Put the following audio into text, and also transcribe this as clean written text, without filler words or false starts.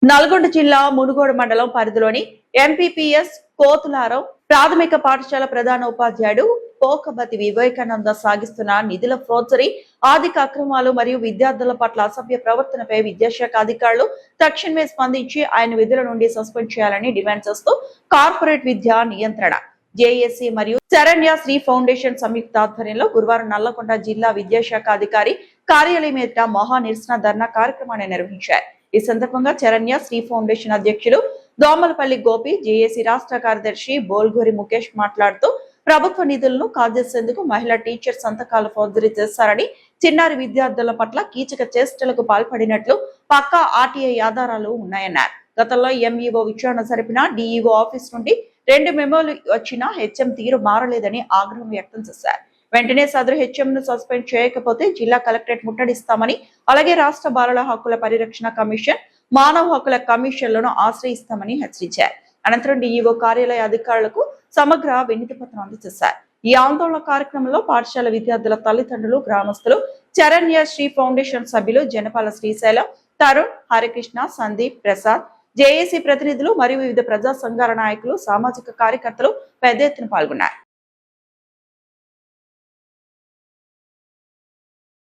నల్గొండ జిల్లా మునుగోడు మండలం పరిధిలోని ఎంపీపీఎస్ కోతులారం ప్రాథమిక పాఠశాల ప్రధాన ఉపాధ్యాయుడు పోకబతి వివేకానంద సాగిస్తున్న నిధుల ఫోర్జరీ, ఆర్థిక అక్రమాలు మరియు విద్యార్థుల పట్ల అసభ్య ప్రవర్తనపై విద్యాశాఖ అధికారులు తక్షణమే స్పందించి ఆయన విధుల నుండి సస్పెండ్ చేయాలని డిమాండ్ చేస్తూ కార్పొరేట్ విద్యా నియంత్రణ జేఏసీ మరియు శరణ్య శ్రీ ఫౌండేషన్ సంయుక్త ఆధ్వర్యంలో గురువారం నల్లగొండ జిల్లా విద్యాశాఖ అధికారి కార్యాలయం ఎదుట మహా నిరసన ధర్నా కార్యక్రమాన్ని నిర్వహించారు. ఈ సందర్భంగా చరణ్య శ్రీ ఫౌండేషన్ అధ్యక్షులు దోమలపల్లి గోపి, జేఏసీ రాష్ట్ర కార్యదర్శి బోల్గూరి ముఖేష్ మాట్లాడుతూ ప్రభుత్వ నిధులను కాజేసేందుకు మహిళా టీచర్ సంతకాలు ఫోర్జరీ చేశారని, చిన్నారి విద్యార్థుల పట్ల కీచక చేష్టలకు పాల్పడినట్లు పక్కా ఆర్టీఐ ఆధారాలు ఉన్నాయన్నారు. గతంలో ఎంఈఓ విచారణ జరిపిన డిఈఓ ఆఫీస్ నుండి 2 మెమోలు వచ్చినా హెచ్ఎం తీరు మారలేదని ఆగ్రహం వ్యక్తం చేశారు. వెంటనే సదరు హెచ్ఎం ను సస్పెండ్ చేయకపోతే జిల్లా కలెక్టరేట్ ముట్టడిస్తామని, అలాగే రాష్ట్ర బాలల హక్కుల పరిరక్షణ కమిషన్, మానవ హక్కుల కమిషన్లను ఆశ్రయిస్తామని హెచ్చరించారు. అనంతరం డిఈఓ కార్యాలయ అధికారులకు సమగ్ర వినతి పత్రం అందజేశారు. ఈ ఆందోళన కార్యక్రమంలో పాఠశాల విద్యార్థుల తల్లిదండ్రులు, గ్రామస్తులు, చరణ్య శ్రీ ఫౌండేషన్ సభ్యులు జనపాల శ్రీశైలం, తరుణ్, హరికృష్ణ, సందీప్, ప్రసాద్, జేఏసీ ప్రతినిధులు మరియు వివిధ ప్రజా సంఘాల నాయకులు, సామాజిక కార్యకర్తలు పెద్ద ఎత్తున పాల్గొన్నారు.